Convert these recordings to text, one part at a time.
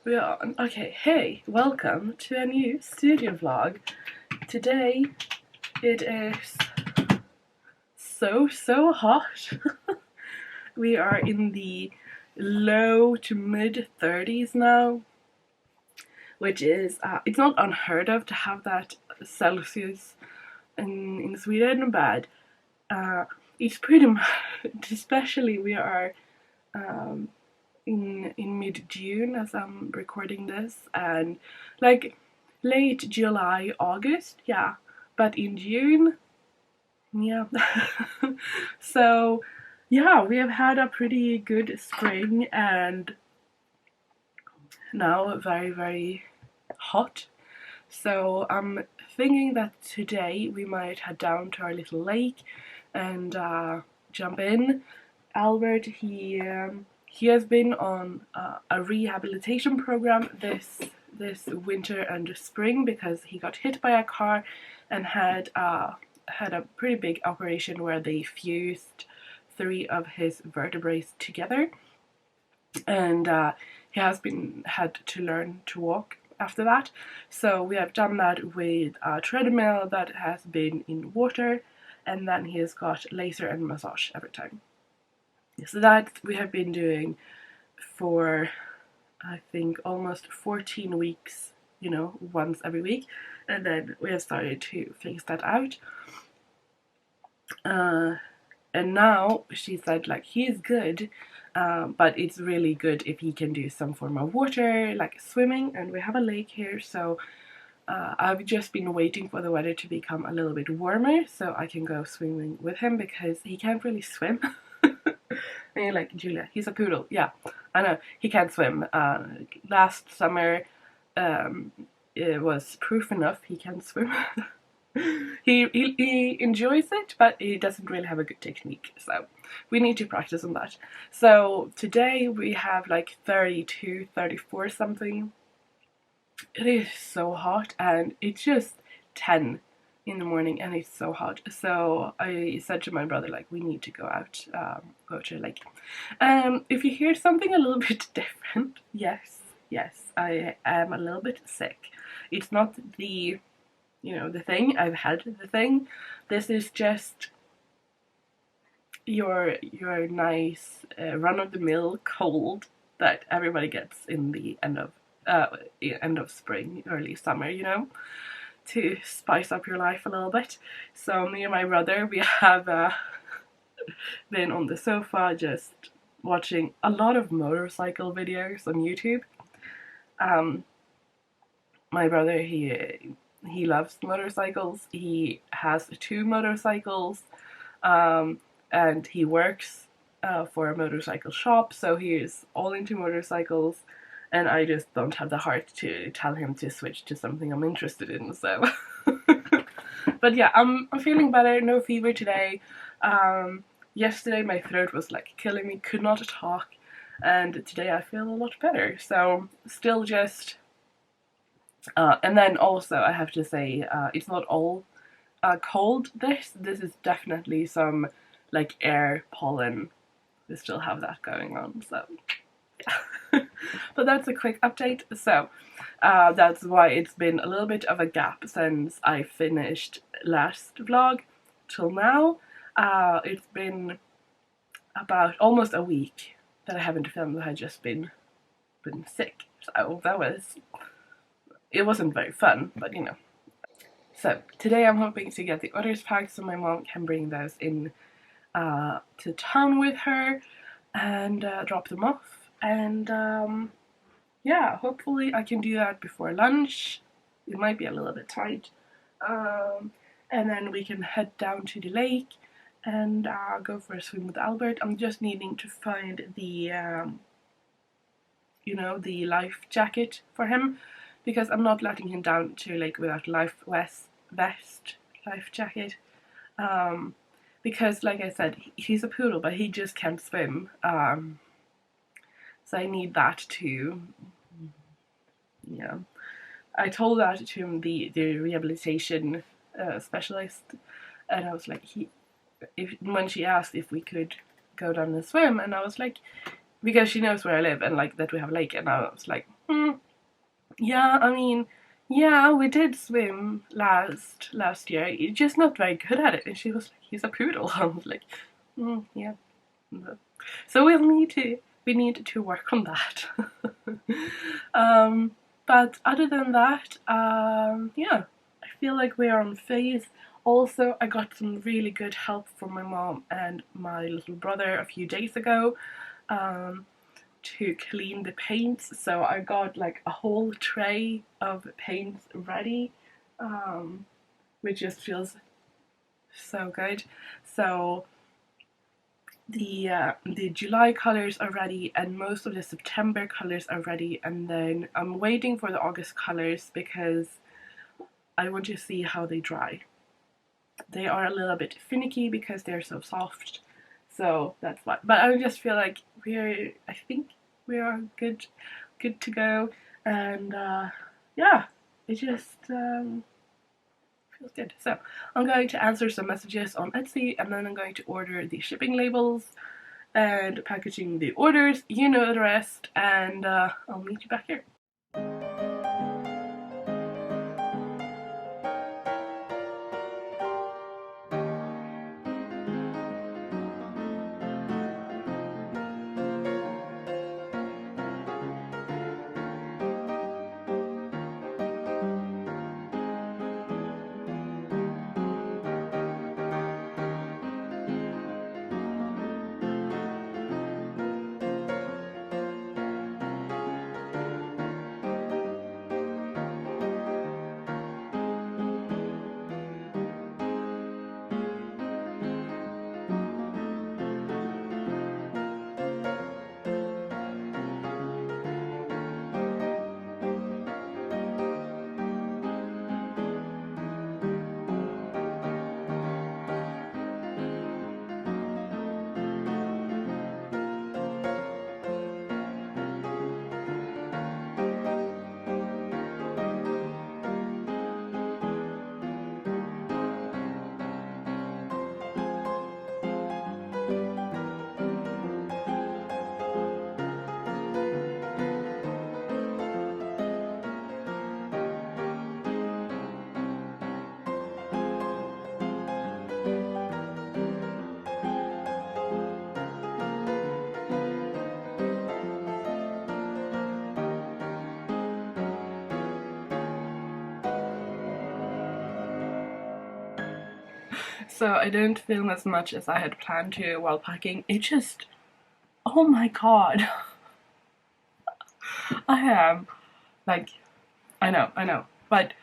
We are on. Okay, hey, welcome to a new studio vlog. Today it is so hot. We are in the low to mid 30s now, which is it's not unheard of to have that Celsius in Sweden, but it's pretty much, especially we are um, in mid-June as I'm recording this, and like late July, August, yeah, but in June, yeah. So yeah, we have had a pretty good spring and now very hot. So I'm thinking that today we might head down to our little lake and jump in. Albert, he has been on a rehabilitation program this winter and spring because he got hit by a car and had a pretty big operation where they fused three of his vertebrae together, and he has had to learn to walk after that. So we have done that with a treadmill that has been in water, and then he has got laser and massage every time. So that we have been doing for, I think, almost 14 weeks, once every week. And then we have started to phase that out. And now she said, like, he's good, but it's really good if he can do some form of water, like swimming. And we have a lake here, so I've just been waiting for the weather to become a little bit warmer so I can go swimming with him because he can't really swim. And you're like, Julia, he's a poodle. Yeah, I know, he can't swim. Last summer, it was proof enough he can swim. he enjoys it, but he doesn't really have a good technique, so we need to practice on that. So today we have like 32, 34 something. It is so hot, and it's just 10 in the morning and it's so hot. So I said to my brother, like, we need to go out, go to a lake. If you hear something a little bit different, yes, I am a little bit sick. It's not the thing. I've had the thing. This is just your nice run-of-the-mill cold that everybody gets in the end of spring, early summer, to spice up your life a little bit. So me and my brother, we have been on the sofa just watching a lot of motorcycle videos on YouTube. My brother, he loves motorcycles. He has 2 motorcycles, and he works for a motorcycle shop, so he is all into motorcycles, and I just don't have the heart to tell him to switch to something I'm interested in, so. But yeah, I'm feeling better, no fever today. Yesterday my throat was like killing me, could not talk, and today I feel a lot better, so still just and then also I have to say, it's not all cold. This is definitely some like air pollen. We still have that going on, so yeah. But that's a quick update. So that's why it's been a little bit of a gap since I finished last vlog till now. It's been about almost a week that I haven't filmed. I had just been sick, so it wasn't very fun, but So today I'm hoping to get the others packed so my mom can bring those in to town with her and drop them off. And yeah, hopefully I can do that before lunch. It might be a little bit tight. And then we can head down to the lake and go for a swim with Albert. I'm just needing to find the the life jacket for him, because I'm not letting him down to lake without life jacket. Because like I said, he's a poodle, but he just can't swim. So I need that too. Yeah, I told that to him, the rehabilitation specialist, and I was like, when she asked if we could go down and swim, and I was like, because she knows where I live and like that we have a lake, and I was like, Hmm. Yeah, I mean, yeah, we did swim last year. You're just not very good at it. And she was like, he's a poodle. I was like, yeah. No. So we need to work on that. um, but other than that, yeah, I feel like we are on phase. Also, I got some really good help from my mom and my little brother a few days ago. Um, to clean the paints, so I got like a whole tray of paints ready, um, which just feels so good. So the July colors are ready and most of the September colors are ready, and then I'm waiting for the August colors because I want to see how they dry. They are a little bit finicky because they're so soft, so that's why. But I just feel like I think we are good to go, and yeah, it just feels good. So I'm going to answer some messages on Etsy, and then I'm going to order the shipping labels and packaging the orders. You know the rest, and I'll meet you back here. So I didn't film as much as I had planned to while packing. It just, oh my god, I am like, I know, but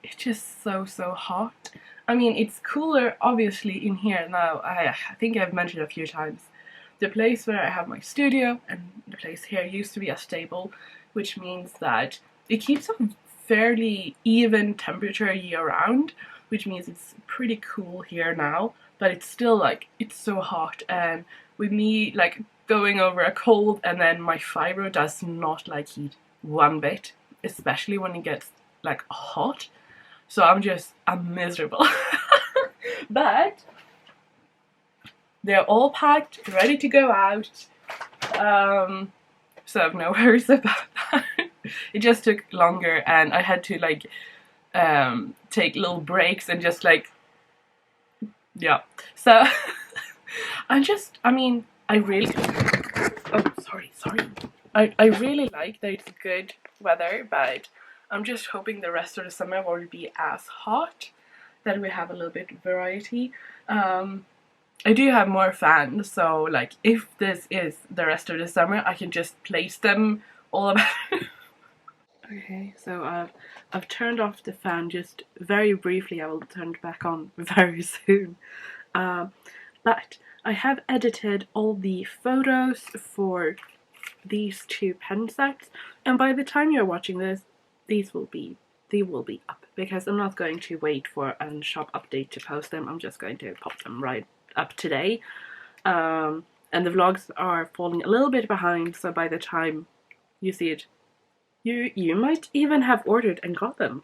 it's just so hot. I mean, it's cooler obviously in here now. I think I've mentioned a few times. The place where I have my studio and the place here used to be a stable, which means that it keeps a fairly even temperature year round, which means it's pretty cool here now, but it's still like, it's so hot. And with me like going over a cold, and then my fibro does not like heat one bit, especially when it gets like hot. So I'm miserable. But they're all packed, ready to go out. So I've no worries about that. It just took longer, and I had to like take little breaks and just like, yeah. So I mean, I really, oh, sorry. I really like that it's good weather, but I'm just hoping the rest of the summer won't be as hot, that we have a little bit of variety. I do have more fans, so like if this is the rest of the summer, I can just place them all about. Okay, so I've turned off the fan just very briefly. I will turn it back on very soon. But I have edited all the photos for these two pen sets, and by the time you're watching this, they will be up, because I'm not going to wait for a shop update to post them. I'm just going to pop them right up today. And the vlogs are falling a little bit behind, so by the time you see it, you might even have ordered and got them.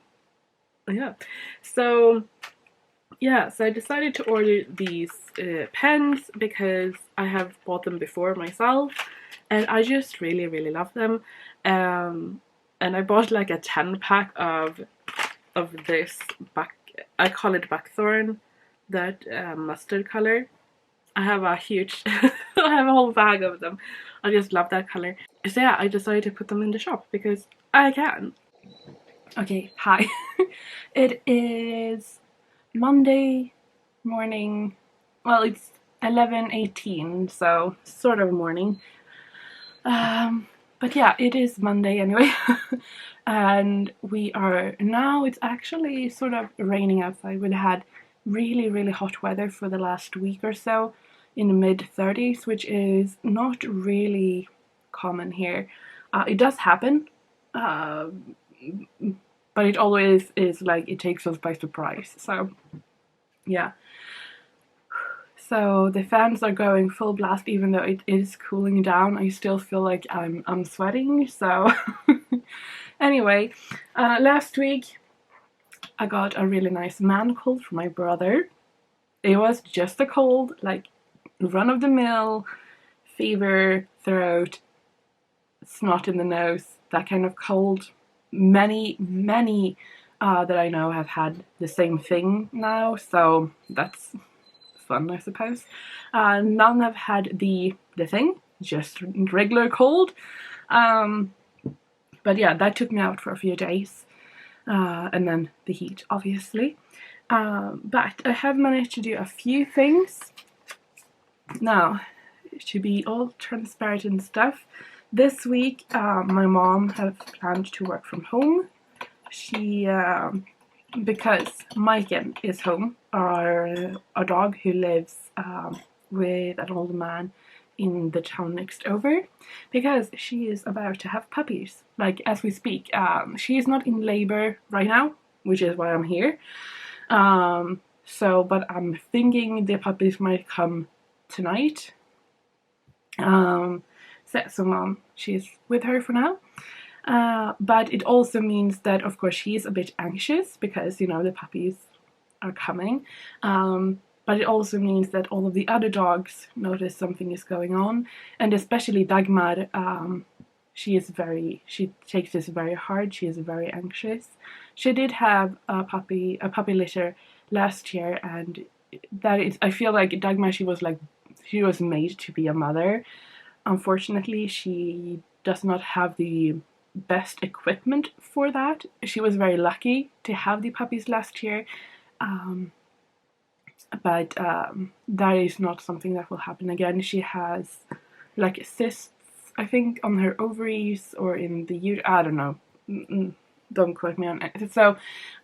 Yeah. So yeah, so I decided to order these pens because I have bought them before myself, and I just really love them. And I bought like a 10-pack of this I call it buckthorn, that mustard color. I have a huge I have a whole bag of them. I just love that color. So yeah, I decided to put them in the shop because I can. Okay, hi. It is Monday morning. Well, it's 11:18, so sort of morning. But yeah, it is Monday anyway. And we are now, it's actually sort of raining outside. We had really hot weather for the last week or so in the mid-30s, which is not really common here. It does happen, but it always is like it takes us by surprise. So yeah. So the fans are going full blast, even though it is cooling down. I still feel like I'm sweating. So anyway, last week I got a really nice man cold from my brother. It was just a cold, like run of the mill, fever, throat, snot in the nose, that kind of cold. Many that I know have had the same thing now, so that's fun, I suppose. None have had the thing, just regular cold. But yeah, that took me out for a few days, and then the heat, obviously. But I have managed to do a few things. Now, to be all transparent and stuff, this week my mom has planned to work from home. She because Maiken is home, our dog who lives with an older man in the town next over, because she is about to have puppies, like as we speak. She is not in labor right now, which is why I'm here. But I'm thinking the puppies might come tonight. So mom, she's with her for now. But it also means that, of course, she's a bit anxious because, you know, the puppies are coming. But it also means that all of the other dogs notice something is going on. And especially Dagmar, she takes this very hard. She is very anxious. She did have a puppy litter last year, and I feel like Dagmar, she was made to be a mother. Unfortunately, she does not have the best equipment for that. She was very lucky to have the puppies last year, but that is not something that will happen again. She has like cysts, I think, on her ovaries or in the uterus. I don't know. Don't quote me on it. So,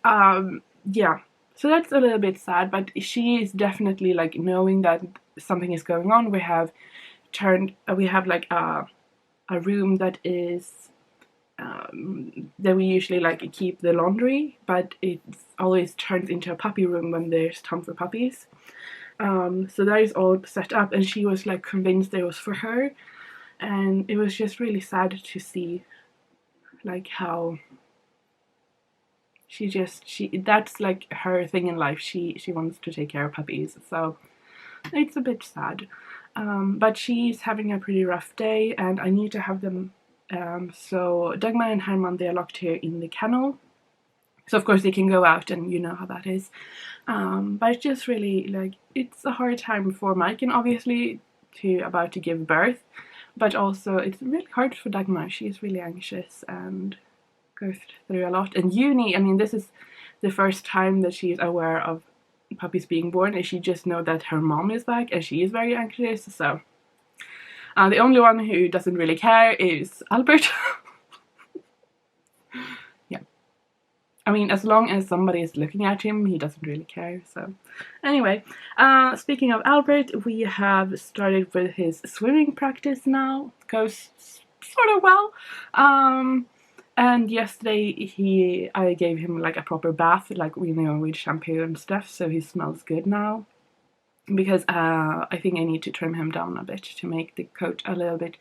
yeah. So that's a little bit sad, but she is definitely like knowing that something is going on. We have like a room that is that we usually like keep the laundry, but it always turns into a puppy room when there's time for puppies. So that is all set up, and she was like convinced it was for her, and it was just really sad to see like how that's like her thing in life. She wants to take care of puppies, so it's a bit sad. But she's having a pretty rough day, and I need to have them. So Dagmar and Herman, they are locked here in the kennel. So of course they can go out, and you know how that is. But it's just really like, it's a hard time for Maiken, obviously, about to give birth. But also it's really hard for Dagmar. She's really anxious and goes through a lot. And uni, I mean, this is the first time that she's aware of puppies being born, and she just knows that her mom is back, and she is very anxious. So the only one who doesn't really care is Albert. Yeah, I mean, as long as somebody is looking at him, he doesn't really care. So anyway, speaking of Albert, we have started with his swimming practice now. It goes sort of well. And yesterday I gave him like a proper bath, like, you know, with shampoo and stuff, so he smells good now. Because I think I need to trim him down a bit to make the coat a little bit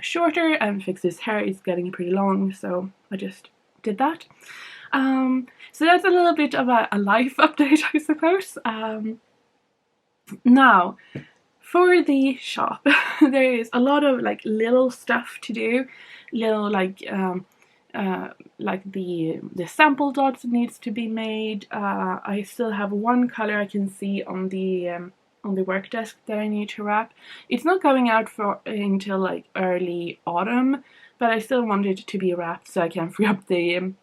shorter and fix his hair. It's getting pretty long, so I just did that. So that's a little bit of a life update, I suppose. Now, for the shop, there is a lot of like little stuff to do, little like the sample dots needs to be made. I still have one color I can see on the work desk that I need to wrap. It's not going out until like early autumn, but I still want it to be wrapped so I can free up the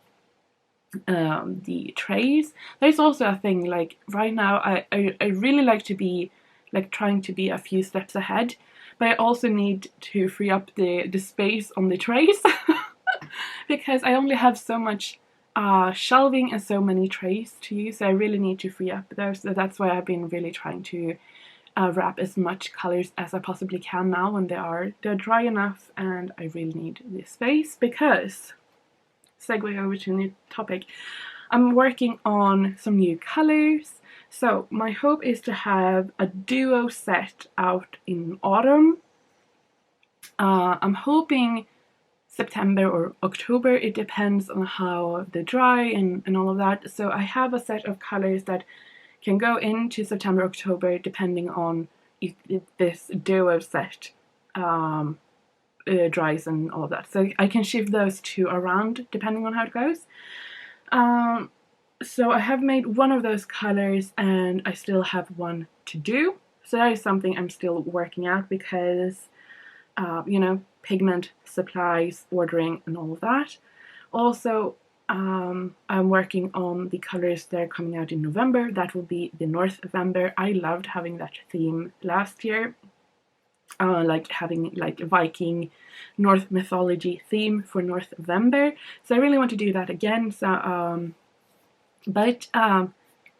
trays. There's also a thing, like right now I really like to be like trying to be a few steps ahead, but I also need to free up the space on the trays because I only have so much shelving and so many trays to use, so I really need to free up those. So that's why I've been really trying to wrap as much colors as I possibly can now when they're dry enough, and I really need the space because, segue over to a new topic, I'm working on some new colors. So my hope is to have a duo set out in autumn. I'm hoping September or October, it depends on how they dry and all of that. So I have a set of colors that can go into September, October, depending on if this duo set dries and all of that. So I can shift those two around depending on how it goes. So I have made one of those colors and I still have one to do. So that is something I'm still working out because, you know, pigment supplies, ordering and all of that. Also, I'm working on the colors that are coming out in November. That will be the North November. I loved having that theme last year. Like having like Viking North mythology theme for North November. So I really want to do that again. So,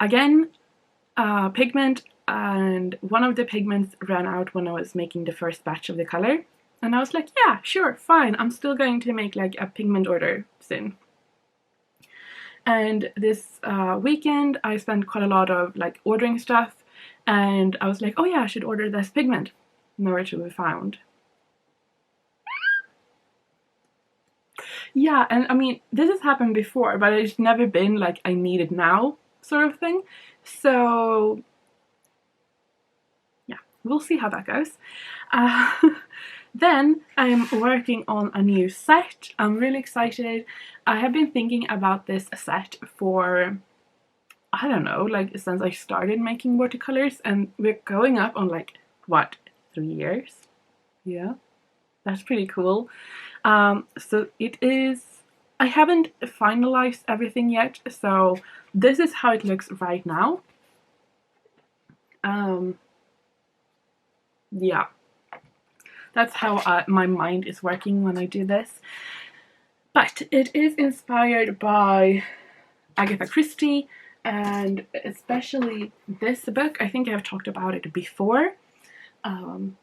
again, pigment, and one of the pigments ran out when I was making the first batch of the color. And I was like, yeah, sure, fine. I'm still going to make like a pigment order soon. And this weekend I spent quite a lot of like ordering stuff, and I was like, oh yeah, I should order this pigment. Nowhere to be found. Yeah, and I mean, this has happened before, but it's never been like I need it now sort of thing. So yeah, we'll see how that goes. Then I'm working on a new set. I'm really excited. I have been thinking about this set for, I don't know, like since I started making watercolors, and we're going up on like, what, 3 years? Yeah, that's pretty cool. So it is, I haven't finalized everything yet, so this is how it looks right now. Yeah, that's how my mind is working when I do this. But it is inspired by Agatha Christie, and especially this book. I think I've talked about it before.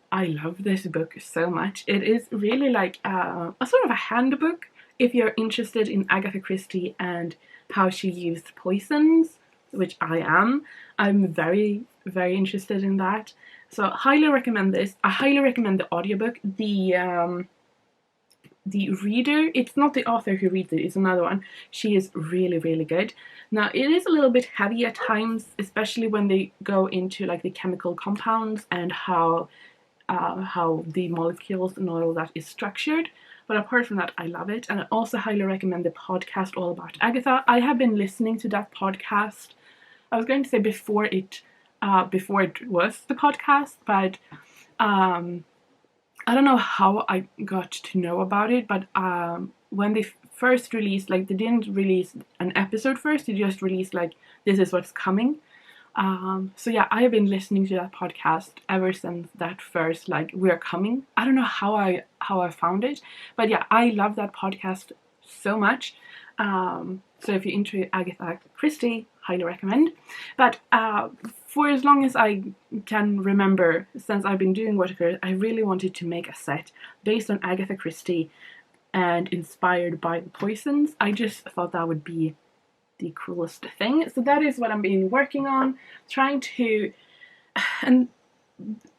I love this book so much. It is really like a sort of a handbook if you're interested in Agatha Christie and how she used poisons, which I am. I'm very, very interested in that. So I highly recommend this. I highly recommend the audiobook. The reader, it's not the author who reads it, it's another one. She is really, really good. Now, it is a little bit heavy at times, especially when they go into like the chemical compounds and how the molecules and all of that is structured. But apart from that, I love it. And I also highly recommend the podcast All About Agatha. I have been listening to that podcast. I was going to say before it was the podcast, but I don't know how I got to know about it, but when they first released, like they didn't release an episode first, they just released like, this is what's coming. So yeah, I have been listening to that podcast ever since that first, like, we're coming. I don't know how I found it, but yeah, I love that podcast so much. So if you're into Agatha Christie, highly recommend. But for as long as I can remember, since I've been doing watercolors, I really wanted to make a set based on Agatha Christie and inspired by the poisons. I just thought that would be the coolest thing. So that is what I'm been working on, trying to, and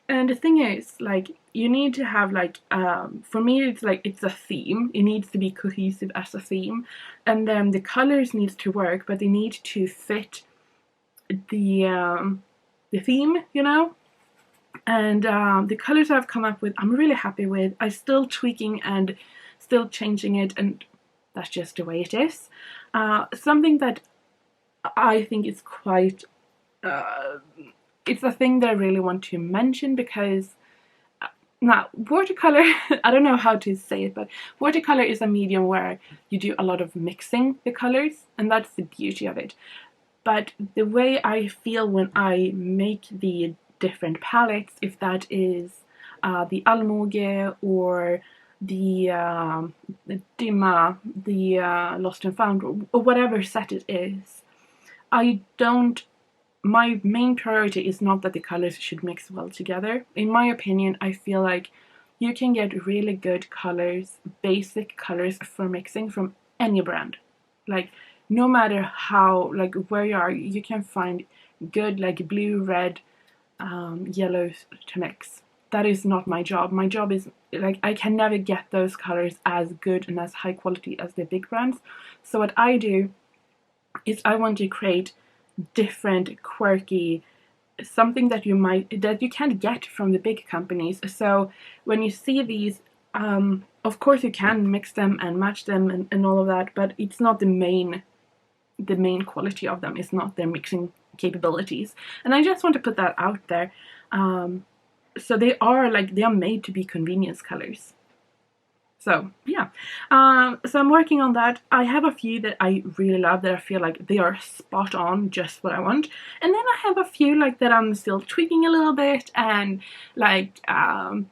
the thing is, like, you need to have like, for me it's like, it's a theme. It needs to be cohesive as a theme, and then the colors needs to work, but they need to fit the theme, you know. And the colors I've come up with, I'm really happy with. I'm still tweaking and still changing it, and that's just the way it is. Something that I think is quite, it's a thing that I really want to mention, because now watercolor, I don't know how to say it, but watercolor is a medium where you do a lot of mixing the colors, and that's the beauty of it. But the way I feel when I make the different palettes, if that is the Almoge or the Dimma, the Lost and Found, or whatever set it is, I don't. My main priority is not that the colors should mix well together. In my opinion, I feel like you can get really good colors, basic colors for mixing from any brand. Like, no matter how, like, where you are, you can find good, like, blue, red, yellows to mix. That is not my job. My job is, like, I can never get those colors as good and as high quality as the big brands. So what I do is I want to create different, quirky, something that you can't get from the big companies. So when you see these, of course you can mix them and match them and all of that, but it's not the main quality of them. It's not their mixing capabilities. And I just want to put that out there. So they are made to be convenience colors. So yeah, so I'm working on that. I have a few that I really love, that I feel like they are spot on, just what I want. And then I have a few like that I'm still tweaking a little bit, and like trying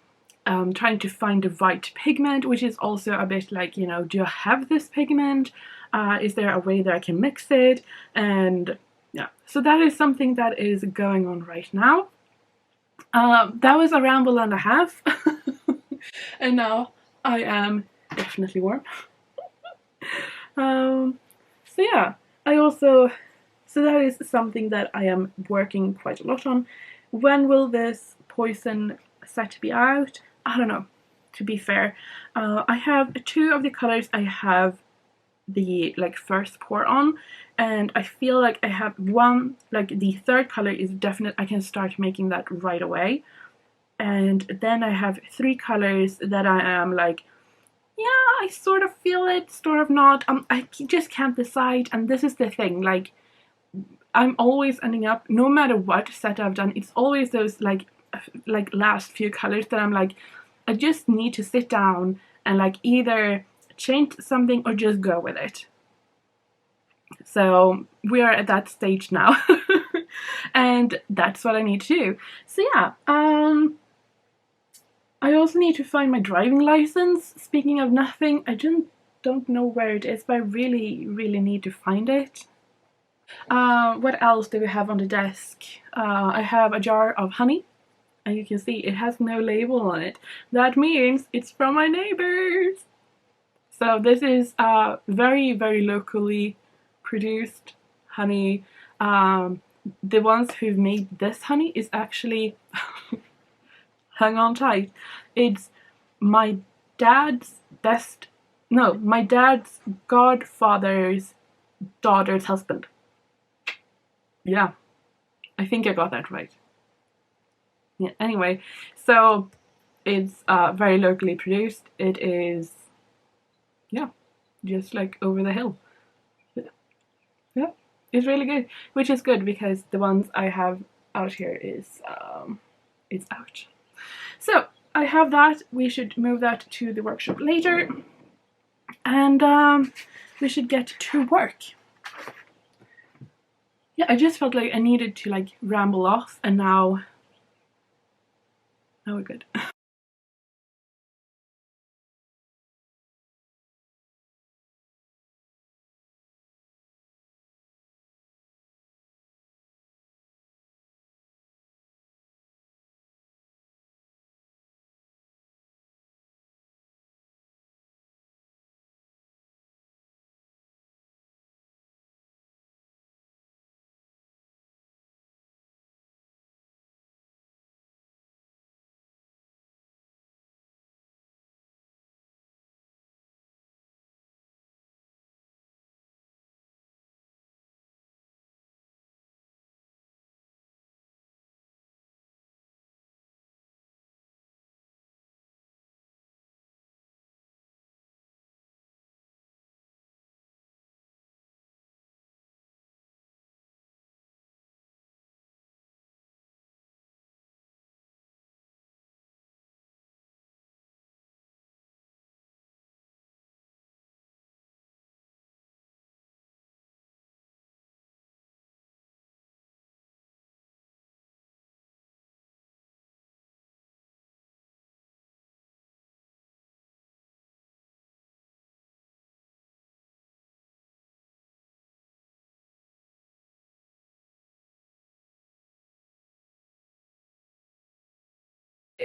to find the right pigment, which is also a bit like, you know, do I have this pigment? Is there a way that I can mix it? And yeah, so that is something that is going on right now. That was a ramble and a half. And now I am definitely warm. So yeah, so that is something that I am working quite a lot on. When will this poison set be out? I don't know, to be fair. I have two of the colors I have the like first pour on, and I feel like I have one, like the third color is definite. I can start making that right away. And then I have three colors that I am like, yeah, I sort of feel it, sort of not. I just can't decide. And this is the thing, like, I'm always ending up, no matter what set I've done, it's always those like last few colors that I'm like, I just need to sit down and like either change something or just go with it. So we are at that stage now. And that's what I need to do. So yeah, I also need to find my driving license. Speaking of nothing, I don't know where it is, but I really, really need to find it. What else do we have on the desk? I have a jar of honey, and you can see it has no label on it. That means it's from my neighbors. So this is very, very locally produced honey. The ones who've made this honey is actually hang on tight. It's my dad's best, no, my dad's godfather's daughter's husband. Yeah, I think I got that right. Yeah, anyway, so it's very locally produced. It is, yeah, just like over the hill. Yeah, it's really good, which is good because the ones I have out here is, it's out. So I have that. We should move that to the workshop later, and we should get to work. Yeah, I just felt like I needed to like ramble off, and now we're good.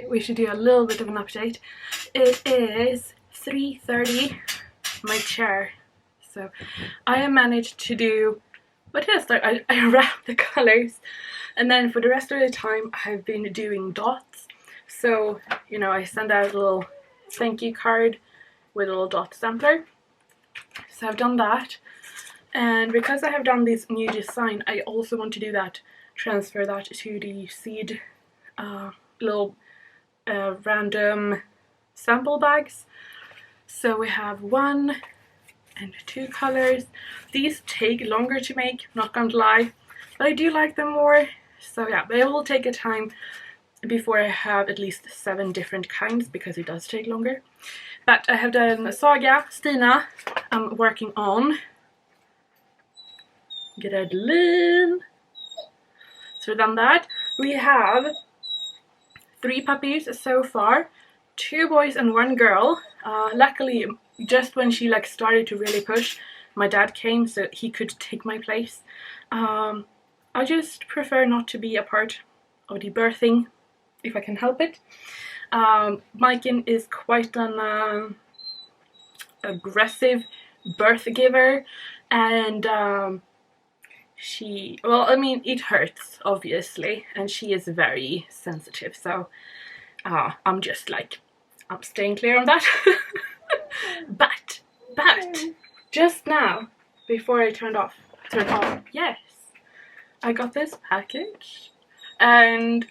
We should do a little bit of an update. It is 3:30, my chair. So I have managed to do what is there? I wrap the colours, and then for the rest of the time I've been doing dots. So, you know, I send out a little thank you card with a little dot sampler. So I've done that. And because I have done this new design, I also want to do that, transfer that to the seed little random sample bags. So we have 1 and 2 colors. These take longer to make, not gonna lie, but I do like them more. So yeah, but it will take a time before I have at least 7 different kinds, because it does take longer. But I have done Saga, Stina, I'm working on Gredelin. So we've done that. We have 3 puppies so far, 2 boys and 1 girl. Luckily, just when she like started to really push, my dad came so he could take my place. I just prefer not to be a part of the birthing if I can help it. Maiken is quite an aggressive birth giver, and she, well, I mean, it hurts obviously, and she is very sensitive, so I'm just like, I'm staying clear on that. but just now, before I turned off, yes, I got this package and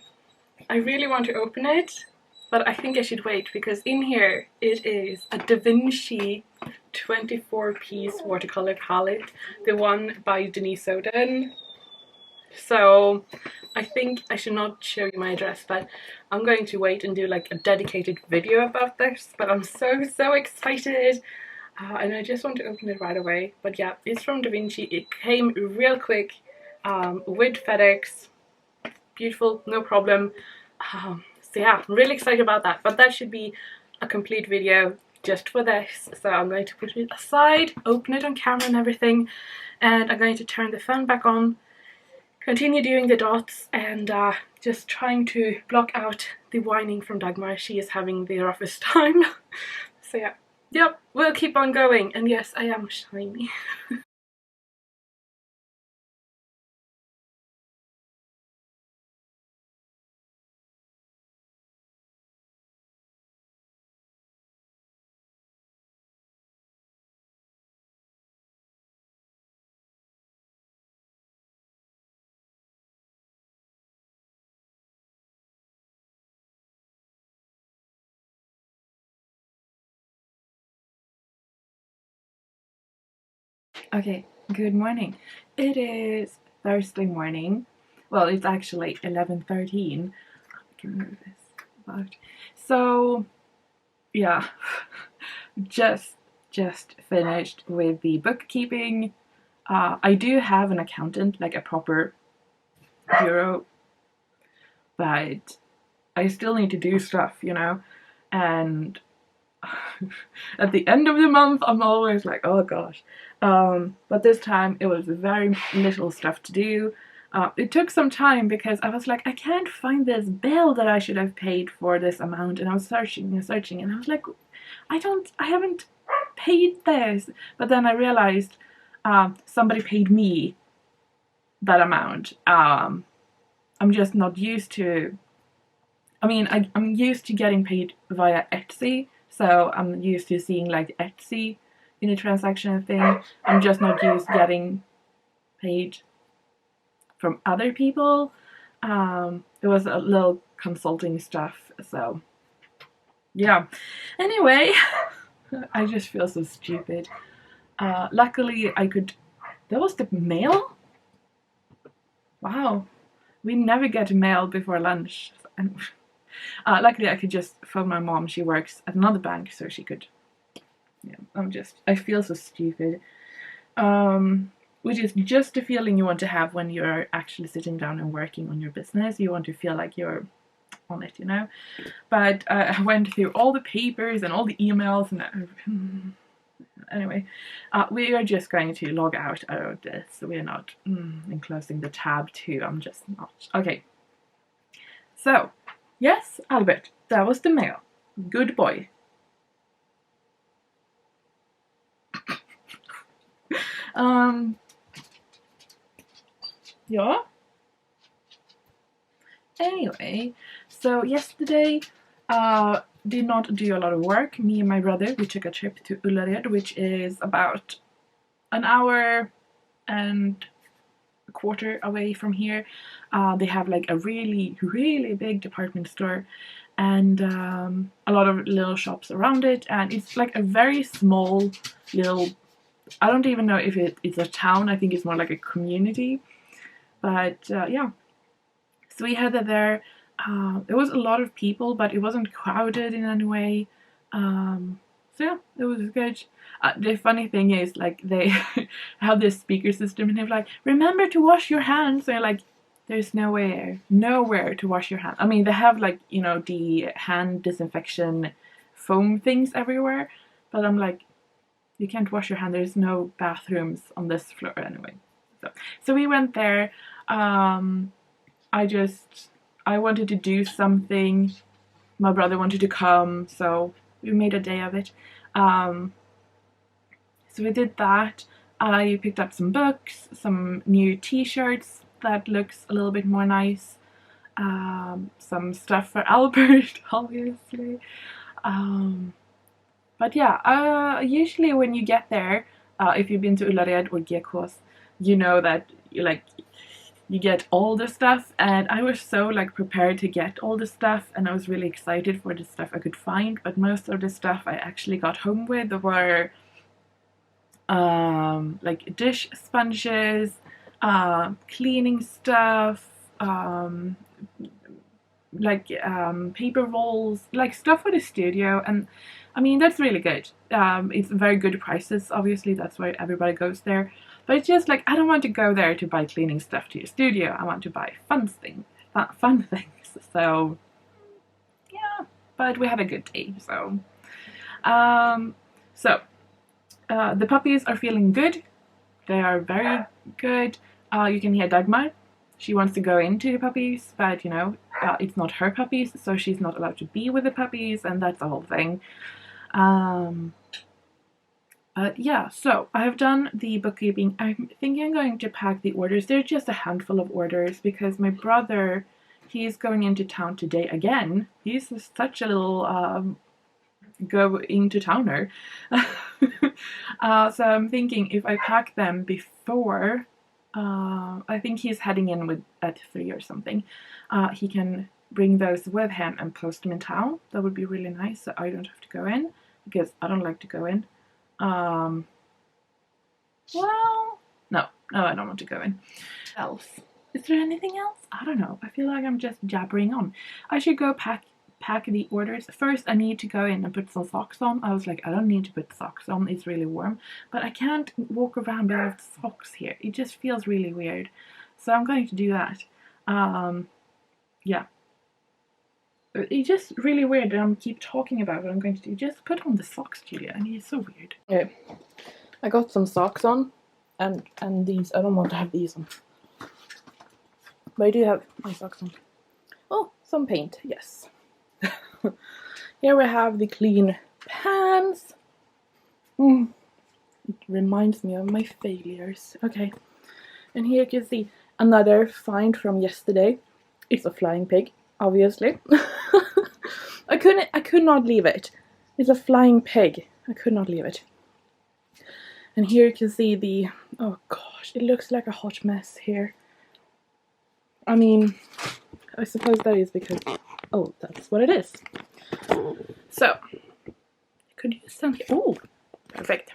I really want to open it, but I think I should wait, because in here it is a Da Vinci 24-piece watercolor palette, the one by Denise Oden. So I think I should not show you my address, but I'm going to wait and do like a dedicated video about this. But I'm so excited, and I just want to open it right away. But yeah, it's from Da Vinci. It came real quick with FedEx. Beautiful, no problem. So yeah, I'm really excited about that, but that should be a complete video just for this. So I'm going to put it aside, open it on camera and everything, and I'm going to turn the fan back on, continue doing the dots, and just trying to block out the whining from Dagmar. She is having the roughest time. So yeah, yep, we'll keep on going, and yes, I am shiny. Okay, good morning. It is Thursday morning. Well, it's actually 11:13. I can move this about. So, yeah, just finished with the bookkeeping. I do have an accountant, like a proper bureau, but I still need to do stuff, you know, and at the end of the month I'm always like, oh gosh. But this time it was very little stuff to do. It took some time because I was like, I can't find this bill that I should have paid for this amount, and I was searching and searching, and I was like, I haven't paid this. But then I realized somebody paid me that amount. I'm just not used to, I mean, I'm used to getting paid via Etsy, so I'm used to seeing like Etsy in a transaction thing. I'm just not used to getting paid from other people. It was a little consulting stuff, so yeah. Anyway, I just feel so stupid. Luckily, there was the mail? Wow. We never get mail before lunch. Luckily, I could just phone my mom. She works at another bank, so she could. Yeah, I feel so stupid. Which is just the feeling you want to have when you're actually sitting down and working on your business. You want to feel like you're on it, you know? But I went through all the papers and all the emails, and anyway, we are just going to log out of this. We're not closing the tab too. I'm just not. Okay. So, Yes, Albert, that was the mail. Good boy. Yeah. Anyway, so yesterday, did not do a lot of work. Me and my brother, we took a trip to Ullared, which is about an hour and a quarter away from here. They have like a really, really big department store and a lot of little shops around it. And it's like a very small little, I don't even know if it's a town. I think it's more like a community. But yeah, so we headed there. There was a lot of people, but it wasn't crowded in any way. So yeah, it was good. The funny thing is, like, they have this speaker system, and they're like, "Remember to wash your hands." So like, there's nowhere to wash your hands. I mean, they have like, you know, the hand disinfection foam things everywhere, but I'm like, you can't wash your hand. There's no bathrooms on this floor anyway. So we went there. I wanted to do something. My brother wanted to come, so we made a day of it. So we did that. I picked up some books, some new t-shirts that looks a little bit more nice. Some stuff for Albert, obviously. But yeah, usually when you get there, if you've been to Ullared or Gekås, you know that you get all the stuff, and I was so like prepared to get all the stuff, and I was really excited for the stuff I could find, but most of the stuff I actually got home with were like dish sponges, cleaning stuff, paper rolls, like stuff for the studio. And I mean, that's really good. It's very good prices, obviously, that's why everybody goes there. But it's just like, I don't want to go there to buy cleaning stuff to your studio. I want to buy fun things. So yeah, but we had a good day. The puppies are feeling good. They are very good. You can hear Dagmar. She wants to go into the puppies, but you know, it's not her puppies, so she's not allowed to be with the puppies, and that's the whole thing. Yeah, so I have done the bookkeeping. I'm thinking I'm going to pack the orders. There's just a handful of orders because my brother, he's going into town today again. He's such a little going to towner. So I'm thinking if I pack them before, I think he's heading in at 3 or something. He can bring those with him and post them in town. That would be really nice, so I don't have to go in, because I don't like to go in. Well, no, I don't want to go in. Else, is there anything else? I don't know. I feel like I'm just jabbering on. I should go pack the orders. First, I need to go in and put some socks on. I was like, I don't need to put socks on. It's really warm. But I can't walk around without socks here. It just feels really weird. So I'm going to do that. Yeah. It's just really weird that I keep talking about what I'm going to do. Just put on the socks, Julia. I mean, it's so weird. Okay. I got some socks on. And these. I don't want to have these on. But I do have my socks on. Oh, some paint. Yes. Here we have the clean pants. It reminds me of my failures. Okay. And here you can see another find from yesterday. It's a flying pig, obviously. I could not leave it. It's a flying pig. I could not leave it. And here you can see the, oh gosh, it looks like a hot mess here. I mean, I suppose that is because, oh, that's what it is. So, could use some here. Oh, perfect.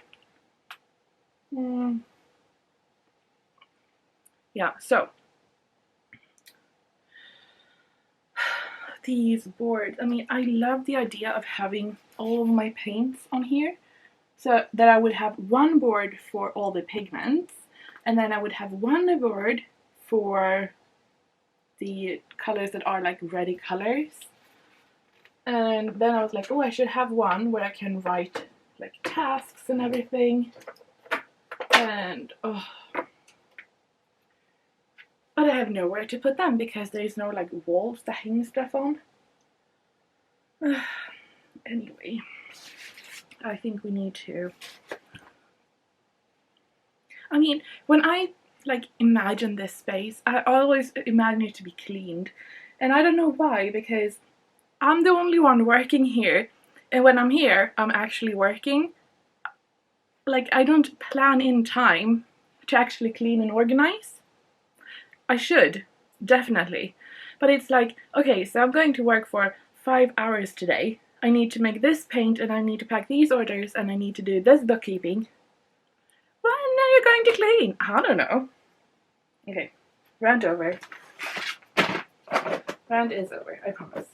Yeah, so these boards, I mean, I love the idea of having all of my paints on here, so that I would have one board for all the pigments, and then I would have one board for the colors that are like ready colors. And then I was like, oh, I should have one where I can write like tasks and everything. And oh, but I have nowhere to put them because there is no like walls to hang stuff on. Anyway, I think we need to. I mean, when I like imagine this space, I always imagine it to be cleaned, and I don't know why, because I'm the only one working here, and when I'm here, I'm actually working. Like, I don't plan in time to actually clean and organize. I should, definitely. But it's like, okay, so I'm going to work for 5 hours today. I need to make this paint, and I need to pack these orders, and I need to do this bookkeeping. When are you going to clean? I don't know. Okay, rant over. Rant is over, I promise.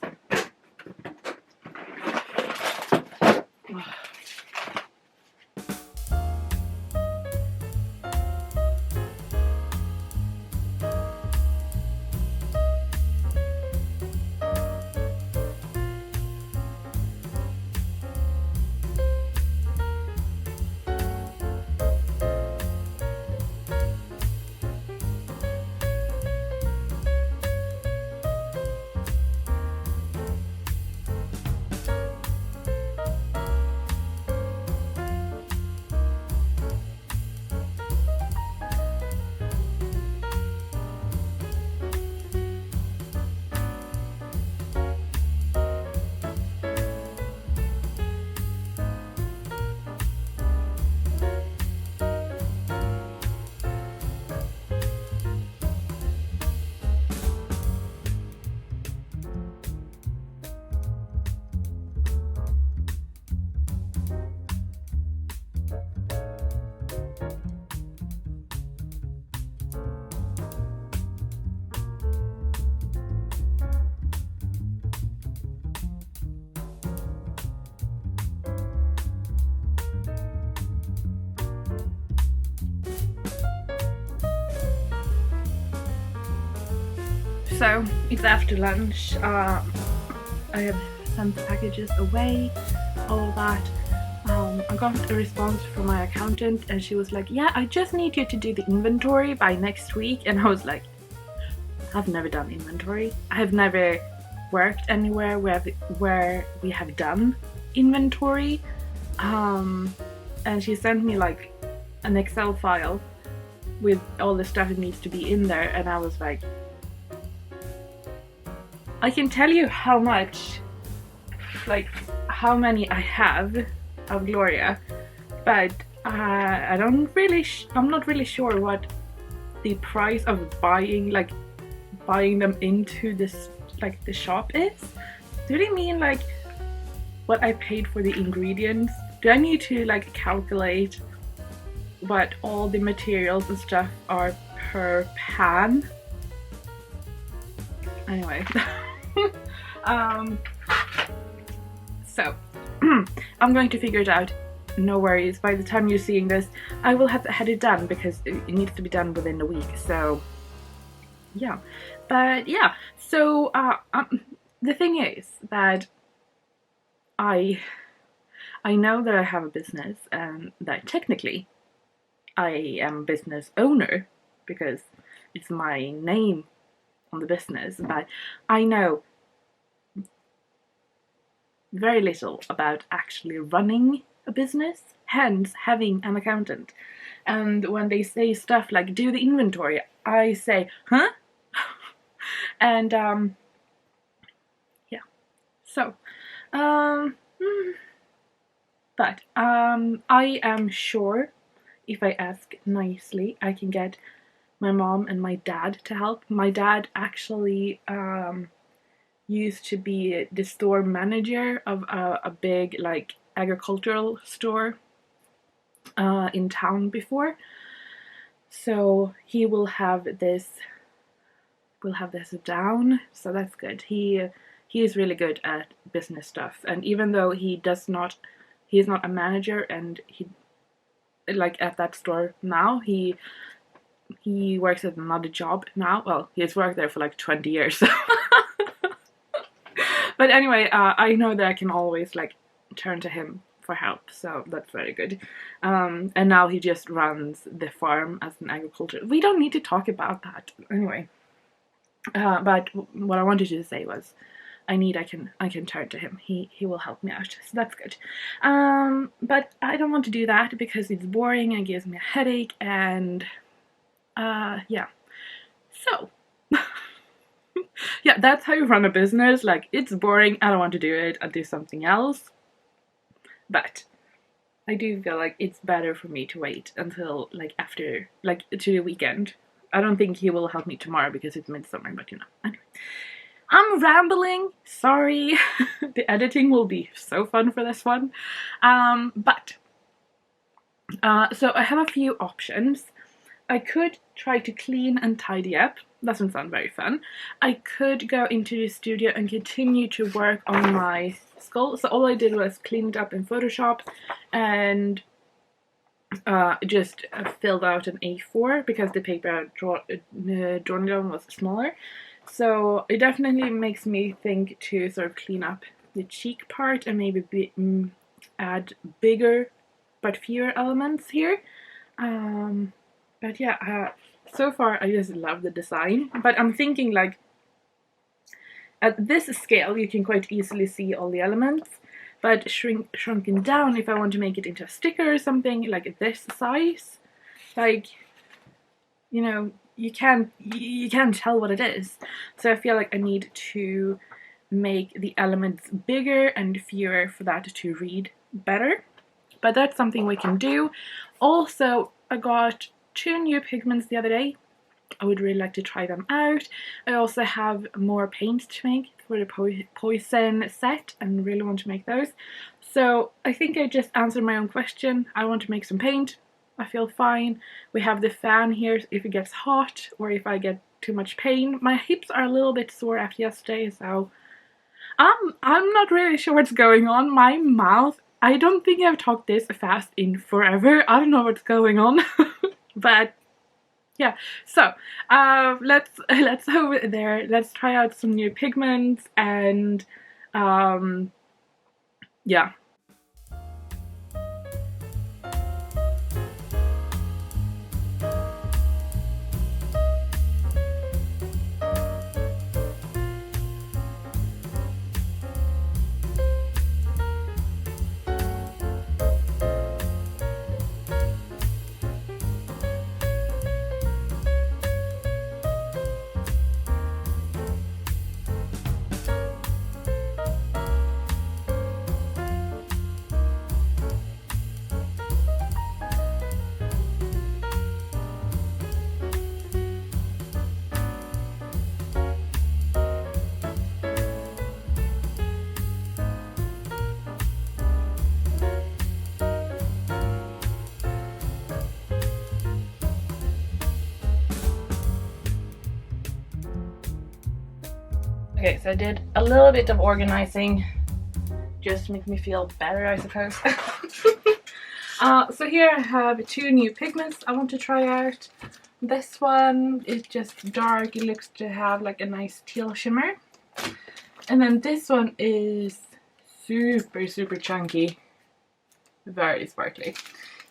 So, it's after lunch. I have sent the packages away, all of that. I got a response from my accountant, and she was like, yeah, I just need you to do the inventory by next week. And I was like, I've never done inventory. I have never worked anywhere where we have done inventory. And she sent me like an Excel file with all the stuff that needs to be in there, and I was like, I can tell you how much, like how many I have of Gloria, but I'm not really sure what the price of buying them into this, like the shop is. Do they mean like what I paid for the ingredients? Do I need to like calculate what all the materials and stuff are per pan? Anyway. So I'm going to figure it out. No worries, by the time you're seeing this I will have had it done, because it needs to be done within a week. So yeah, but yeah, so the thing is that I know that I have a business, and that technically I am a business owner because it's my name on the business, but I know very little about actually running a business, hence having an accountant. And when they say stuff like do the inventory, I say, huh? And yeah, so but I am sure if I ask nicely I can get my mom and my dad to help. My dad actually used to be the store manager of a big like agricultural store in town before, so he will have this down, so that's good. He is really good at business stuff, and even though he is not a manager, and he like at that store now, he works at another job now. Well, he has worked there for like 20 years. But anyway, I know that I can always like turn to him for help, so that's very good. And now he just runs the farm as an agriculture. We don't need to talk about that anyway. But what I wanted to say was, I need, I can turn to him. He will help me out, so that's good. But I don't want to do that because it's boring and gives me a headache, and yeah. So yeah, that's how you run a business. Like, it's boring, I don't want to do it, I'll do something else. But I do feel like it's better for me to wait until like after, like, to the weekend. I don't think he will help me tomorrow because it's midsummer, but you know. Anyway, I'm rambling. Sorry. The editing will be so fun for this one. But so I have a few options. I could try to clean and tidy up. Doesn't sound very fun. I could go into the studio and continue to work on my skull. So all I did was clean it up in Photoshop and just filled out an A4 because the paper drawn down was smaller. So it definitely makes me think to sort of clean up the cheek part and maybe add bigger but fewer elements here. But yeah, so far I just love the design. But I'm thinking, like, at this scale you can quite easily see all the elements, but shrunken down, if I want to make it into a sticker or something like this size, like, you know, you can't tell what it is. So I feel like I need to make the elements bigger and fewer for that to read better. But that's something we can do. Also, I got 2 new pigments the other day. I would really like to try them out. I also have more paints to make for the poison set and really want to make those. So I think I just answered my own question. I want to make some paint. I feel fine. We have the fan here if it gets hot or if I get too much pain. My hips are a little bit sore after yesterday, so I'm not really sure what's going on. My mouth, I don't think I've talked this fast in forever. I don't know what's going on. But yeah, so let's over there. Let's try out some new pigments and yeah. Okay, so I did a little bit of organizing just to make me feel better, I suppose. So here I have 2 new pigments I want to try out. This one is just dark. It looks to have like a nice teal shimmer. And then this one is super chunky. Very sparkly.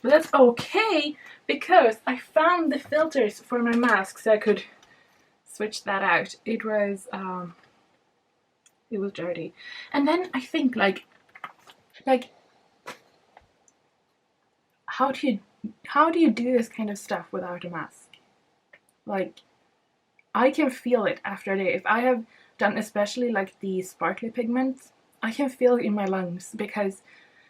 But that's okay because I found the filters for my mask so I could switch that out. It was dirty. And then I think like how do you do this kind of stuff without a mask? Like, I can feel it after a day. If I have done especially like the sparkly pigments, I can feel it in my lungs because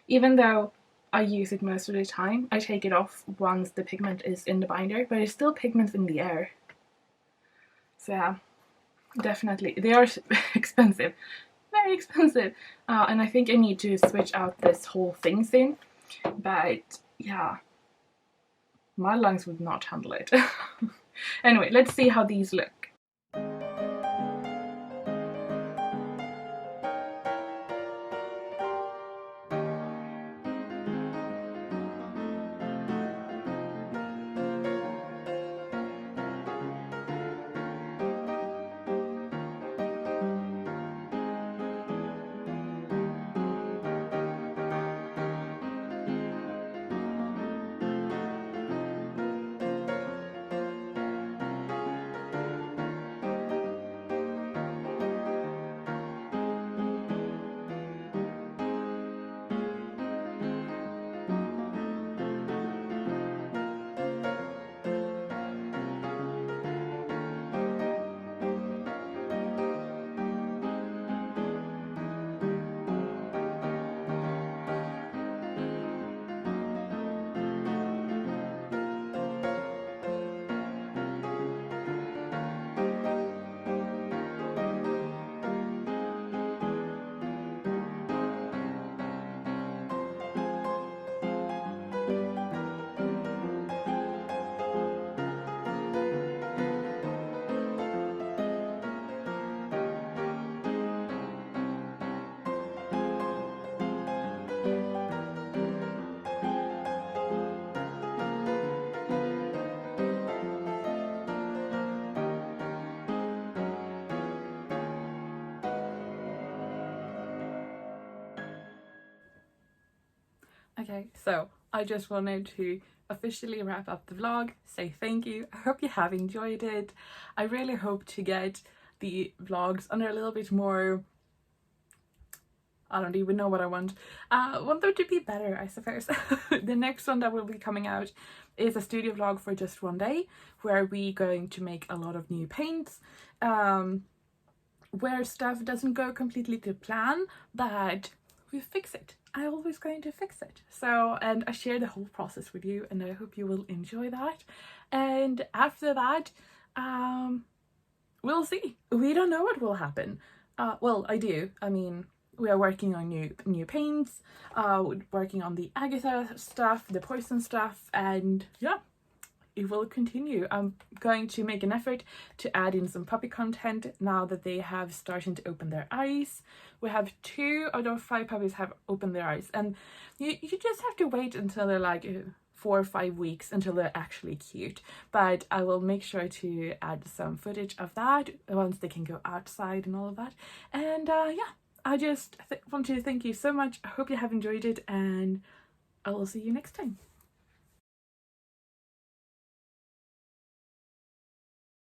even though I use it most of the time, I take it off once the pigment is in the binder, but it's still pigments in the air. So yeah, definitely. They are expensive. Very expensive. And I think I need to switch out this whole thing soon. But yeah, my lungs would not handle it. Anyway, let's see how these look. Okay, so I just wanted to officially wrap up the vlog, say thank you. I hope you have enjoyed it. I really hope to get the vlogs under a little bit more, I don't even know what I want. Want them to be better, I suppose. The next one that will be coming out is a studio vlog for just one day, where we're going to make a lot of new paints, where stuff doesn't go completely to plan, but we fix it. I'm always going to fix it. So, and I share the whole process with you, and I hope you will enjoy that. And after that, we'll see. We don't know what will happen. Well, I do. I mean, we are working on new paints, working on the Agatha stuff, the poison stuff, and yeah, it will continue. I'm going to make an effort to add in some puppy content now that they have started to open their eyes. We have 2 out of 5 puppies have opened their eyes, and you just have to wait until they're like 4 or 5 weeks until they're actually cute. But I will make sure to add some footage of that once they can go outside and all of that. And yeah, I just want to thank you so much. I hope you have enjoyed it, and I will see you next time.